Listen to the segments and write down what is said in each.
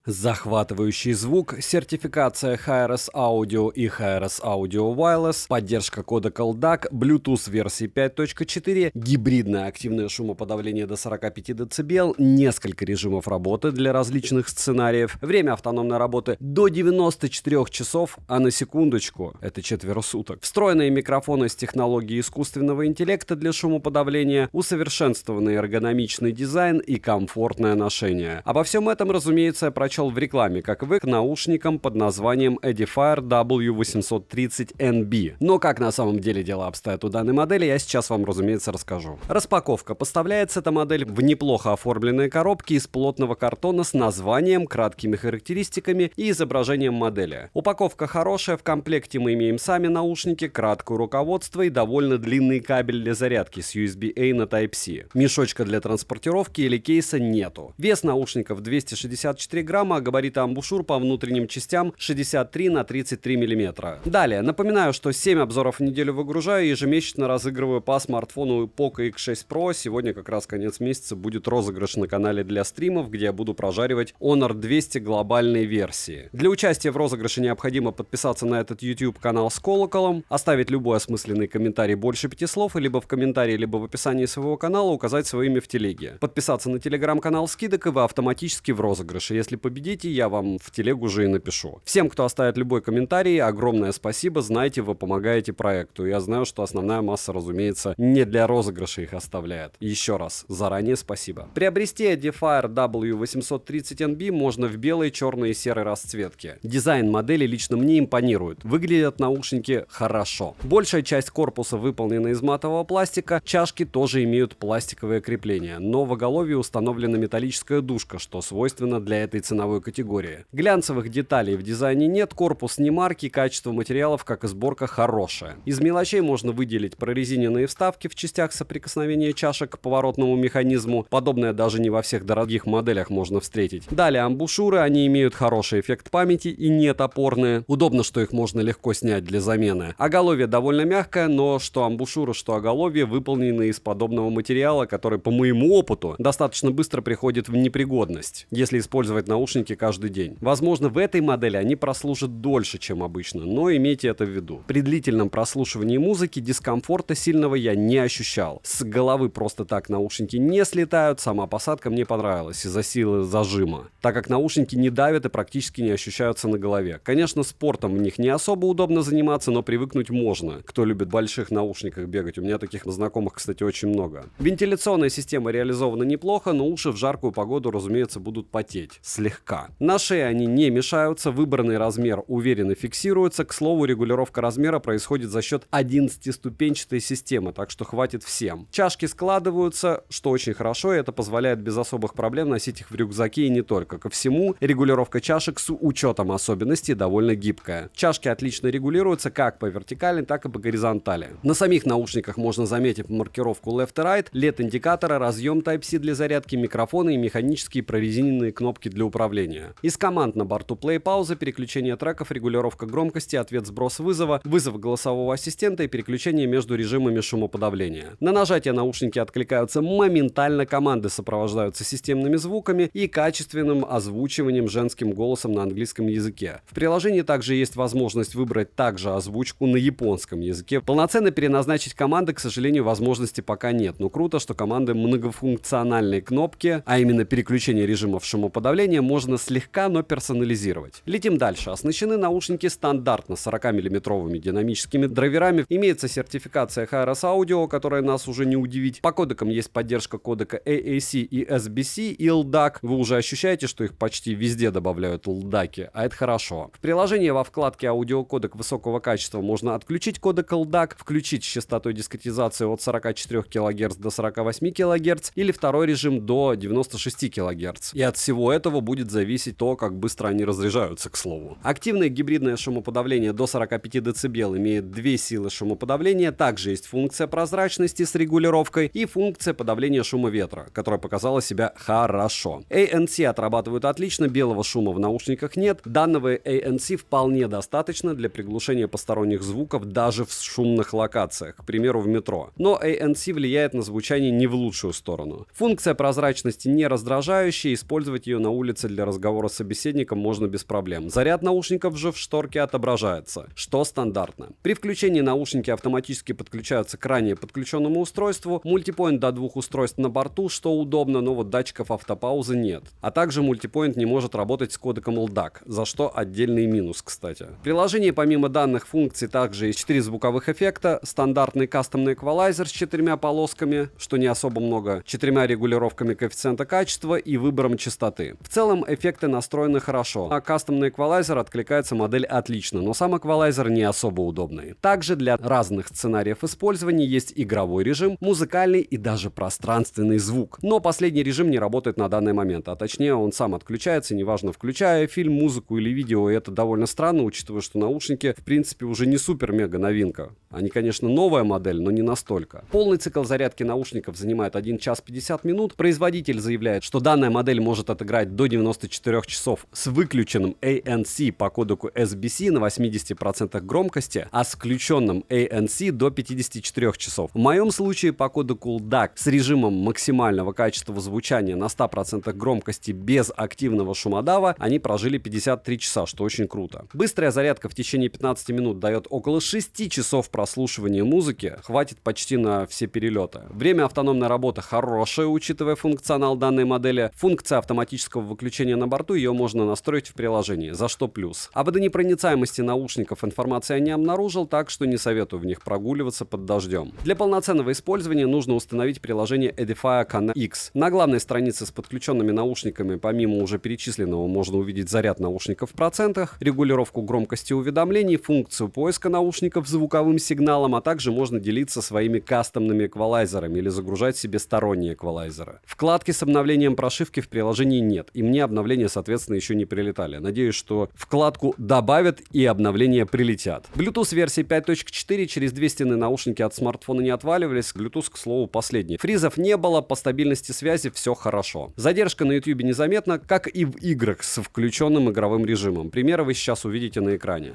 Захватывающий звук, сертификация HRS Audio и HRS Audio Wireless, поддержка кодека LDAC, Bluetooth версии 5.4, гибридное активное шумоподавление до 45 дБ, несколько режимов работы для различных сценариев, время автономной работы до 94 часов, а на секундочку, это четверо суток. Встроенные микрофоны с технологией искусственного интеллекта для шумоподавления, усовершенствованный эргономичный дизайн и комфортное ношение. Обо всем этом, разумеется, я прочел в рекламе, как вы, к наушникам под названием Edifier W830NB. Но как на самом деле дела обстоят у данной модели, я сейчас вам, разумеется, расскажу. Распаковка. Поставляется эта модель в неплохо оформленной коробке из плотного картона с названием, краткими характеристиками и изображением модели. Упаковка хорошая, в комплекте мы имеем сами наушники, краткое руководство и довольно длинный кабель для зарядки с USB-A на Type-C. Мешочка для транспортировки или кейса нету. Вес наушников 264 грамма, а габариты амбушюр по внутренним частям 63 на 33 мм. Далее, напоминаю, что 7 обзоров в неделю выгружаю и ежемесячно разыгрываю по смартфону Poco X6 Pro. Сегодня как раз конец месяца будет розыгрыш на канале для стримов, где я буду прожаривать Honor 200 глобальной версии. Для участия в розыгрыше необходимо подписаться на этот YouTube канал с колоколом, оставить любой осмысленный комментарий больше 5 слов, и либо в комментарии, либо в описании своего канала указать свое имя в телеге. Подписаться на телеграм-канал скидок, и вы автоматически в розыгрыше. Если победите, я вам в телегу уже и напишу. Всем, кто оставит любой комментарий, огромное спасибо. Знаете, вы помогаете проекту. Я знаю, что основная масса, разумеется, не для розыгрыша их оставляет. Еще раз, заранее спасибо. Приобрести Edifier W830NB можно в белой, черной и серой расцветке. Дизайн модели лично мне импонирует. Выглядят наушники хорошо. Большая часть корпуса выполнена из матового пластика. Чашки тоже имеют пластиковые крепления, но в оголовье установлена металлическая дужка, что свойственно для этой ценовой категории. Глянцевых деталей в дизайне нет, корпус не марки, качество материалов, как и сборка, хорошее. Из мелочей можно выделить прорезиненные вставки в частях соприкосновения чашек к поворотному механизму. Подобное даже не во всех дорогих моделях можно встретить. Далее амбушюры, они имеют хороший эффект памяти и не топорные. Удобно, что их можно легко снять для замены. Оголовье довольно мягкое, но что амбушюры, что оголовье выполнены из подобного материала, который, по моему опыту, достаточно быстро приходит в непригодность, если использовать наушники каждый день. Возможно, в этой модели они прослужат дольше, чем обычно, но имейте это в виду. При длительном прослушивании музыки дискомфорта сильного я не ощущал. С головы просто так наушники не слетают, сама посадка мне понравилась из-за силы зажима, так как наушники не давят и практически не ощущаются на голове. Конечно, спортом в них не особо удобно заниматься, но привыкнуть можно. Кто любит в больших наушниках бегать, у меня таких знакомых, кстати, очень много. Вентиляционная система реализована неплохо, но уши в жаркую погоду, разумеется, будут потеть. Слегка. На шее они не мешаются, выбранный размер уверенно фиксируется. К слову, регулировка размера происходит за счет 11-ступенчатой системы, так что хватит всем. Чашки складываются, что очень хорошо, и это позволяет без особых проблем носить их в рюкзаке и не только. Ко всему, регулировка чашек с учетом особенностей довольно гибкая. Чашки отлично регулируются как по вертикали, так и по горизонтали. На самих наушниках можно заметить маркировку Left и Right, LED-индикатора, разъем Type-C для зарядки, микрофоны и механические прорезиненные кнопки для управления. Из команд на борту play-пауза, переключение треков, регулировка громкости, ответ-сброс вызова, вызов голосового ассистента и переключение между режимами шумоподавления. На нажатие наушники откликаются моментально, команды сопровождаются системными звуками и качественным озвучиванием женским голосом на английском языке. В приложении также есть возможность выбрать также озвучку на японском языке. Полноценно переназначить команды, к сожалению, возможности пока нет, но круто, что команды многофункциональные кнопки, а именно переключение режимов шумоподавления, можно слегка, но персонализировать. Летим дальше. Оснащены наушники стандартно 40-мм динамическими драйверами. Имеется сертификация HRS Audio, которая нас уже не удивить. По кодекам есть поддержка кодека AAC и SBC и LDAC. Вы уже ощущаете, что их почти везде добавляют LDAC, а это хорошо. В приложении во вкладке аудиокодек высокого качества можно отключить кодек LDAC, включить с частотой дискретизации от 44 кГц до 48 кГц или второй режим до 96 кГц. И от всего этого будет зависеть то, как быстро они разряжаются, к слову. Активное гибридное шумоподавление до 45 дБ имеет две силы шумоподавления. Также есть функция прозрачности с регулировкой и функция подавления шума ветра, которая показала себя хорошо. ANC отрабатывают отлично, белого шума в наушниках нет. Данного ANC вполне достаточно для приглушения посторонних звуков даже в шумных локациях, к примеру, в метро. Но ANC влияет на звучание не в лучшую сторону. Функция прозрачности не раздражающая, использовать ее на улице для для разговора с собеседником можно без проблем. Заряд наушников же в шторке отображается, что стандартно. При включении наушники автоматически подключаются к ранее подключенному устройству, мультипоинт до 2 устройств на борту, что удобно, но вот датчиков автопаузы нет. А также мультипоинт не может работать с кодеком LDAC, за что отдельный минус, кстати. В приложении помимо данных функций также есть 4 звуковых эффекта, стандартный кастомный эквалайзер с 4 полосками, что не особо много, 4 регулировками коэффициента качества и выбором частоты. В целом эффекты настроены хорошо, а кастомный эквалайзер откликается модель отлично, но сам эквалайзер не особо удобный. Также для разных сценариев использования есть игровой режим, музыкальный и даже пространственный звук. Но последний режим не работает на данный момент, а точнее он сам отключается, неважно включая фильм, музыку или видео, и это довольно странно, учитывая, что наушники в принципе уже не супер-мега новинка. Они, конечно, новая модель, но не настолько. Полный цикл зарядки наушников занимает 1 час 50 минут. Производитель заявляет, что данная модель может отыграть до 94 часов с выключенным ANC по кодеку SBC на 80% громкости, а с включенным ANC до 54 часов. В моем случае по кодеку LDAC с режимом максимального качества звучания на 100% громкости без активного шумодава они прожили 53 часа, что очень круто. Быстрая зарядка в течение 15 минут дает около 6 часов прослушивания музыки, хватит почти на все перелеты. Время автономной работы хорошее, учитывая функционал данной модели. Функция автоматического выключения на борту, ее можно настроить в приложении, за что плюс. Об водонепроницаемости наушников информации я не обнаружил, так что не советую в них прогуливаться под дождем. Для полноценного использования нужно установить приложение Edifier Connect X. На главной странице с подключенными наушниками, помимо уже перечисленного, можно увидеть заряд наушников в процентах, регулировку громкости уведомлений, функцию поиска наушников звуковым сигналом, а также можно делиться своими кастомными эквалайзерами или загружать себе сторонние эквалайзеры. Вкладки с обновлением прошивки в приложении нет, и мне обновления, соответственно, еще не прилетали. Надеюсь, что вкладку добавят и обновления прилетят. Bluetooth версии 5.4, через 2 стены наушники от смартфона не отваливались, Bluetooth, к слову, последний. Фризов не было, по стабильности связи все хорошо. Задержка на YouTube незаметна, как и в играх с включенным игровым режимом. Примеры вы сейчас увидите на экране.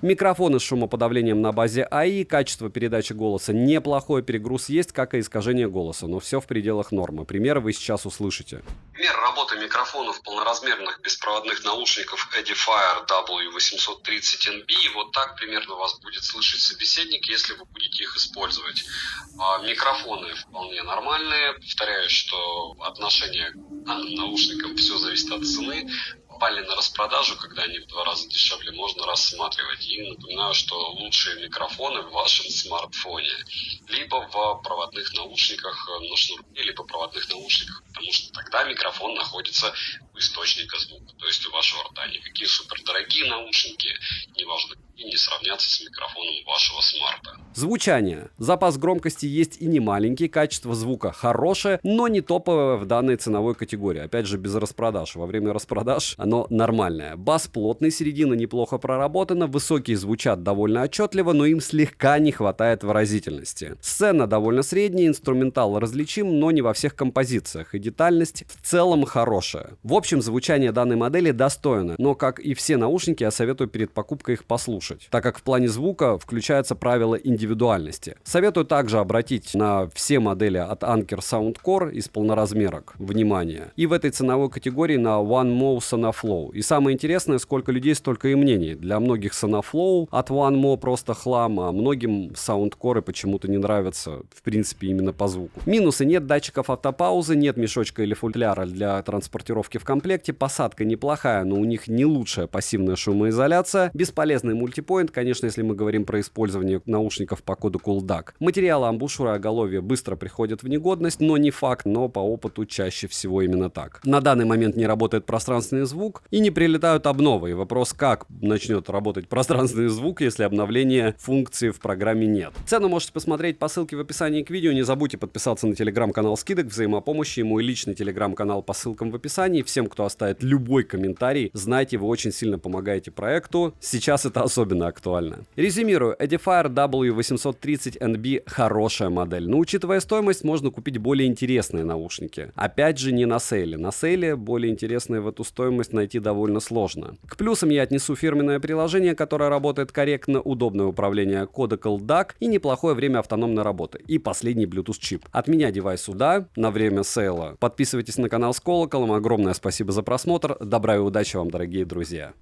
Микрофоны с шумоподавлением на базе АИ, качество передачи голоса неплохое, перегруз есть, как и искажение голоса, но все в пределах нормы. Примеры вы сейчас услышите. Пример работы микрофонов полноразмерных беспроводных наушников Edifier W830NB. Вот так примерно вас будет слышать собеседник, если вы будете их использовать. Микрофоны вполне нормальные. Повторяю, что отношение к данным наушникам все зависит от цены. Попали на распродажу, когда они в 2 раза дешевле, можно рассматривать. И напоминаю, что лучшие микрофоны в вашем смартфоне. Либо в проводных наушниках на шнурке, либо проводных наушниках. Потому что тогда микрофон находится у источника звука, то есть у вашего рта. Никакие супердорогие наушники, неважно, и не сравнятся с микрофоном вашего смарта. Звучание. Запас громкости есть и не маленький, качество звука хорошее, но не топовое в данной ценовой категории. Опять же, без распродаж. Во время распродаж оно нормальное. Бас плотный, середина неплохо проработана, высокие звучат довольно отчетливо, но им слегка не хватает выразительности. Сцена довольно средняя, инструментал различим, но не во всех композициях, и детальность в целом хорошая. В общем, звучание данной модели достойно, но, как и все наушники, я советую перед покупкой их послушать, так как в плане звука включается правило индивидуальности. Советую также обратить на все модели от Anker Soundcore из полноразмерок внимание, и в этой ценовой категории на OneMo Sonaflow. И самое интересное, сколько людей, столько и мнений. Для многих Sonaflow от OneMo просто хлам, а многим Soundcore почему-то не нравятся, в принципе, именно по звуку. Минусы: нет датчиков автопаузы, нет мешочка или футляра для транспортировки в комплекте, посадка неплохая, но у них не лучшая пассивная шумоизоляция, бесполезный мультипоинт, конечно, если мы говорим про использование наушников по коду CoolDAC. Материалы амбушюра оголовья быстро приходят в негодность, но не факт, но по опыту чаще всего именно так. На данный момент не работает пространственный звук и не прилетают обновы. И вопрос, как начнет работать пространственный звук, если обновления функции в программе нет. Цену можете посмотреть по ссылке в описании к видео. Не забудьте подписаться на телеграм-канал скидок, взаимопомощи и мой личный телеграм-канал по ссылкам в описании. Всем, кто оставит любой комментарий, знайте, вы очень сильно помогаете проекту. Сейчас это особенно актуально. Резюмирую, Edifier W830NB хорошая модель, но учитывая стоимость, можно купить более интересные наушники. Опять же, не на сейле. На сейле более интересные в эту стоимость найти довольно сложно. К плюсам я отнесу фирменное приложение, которое работает корректно, удобное управление кода CoolDAC и неплохое время автономной работы. И последний Bluetooth чип. От меня девайс сюда на время сейла. Подписывайтесь на канал с колоколом. Огромное спасибо за просмотр. Добра и удачи вам, дорогие друзья.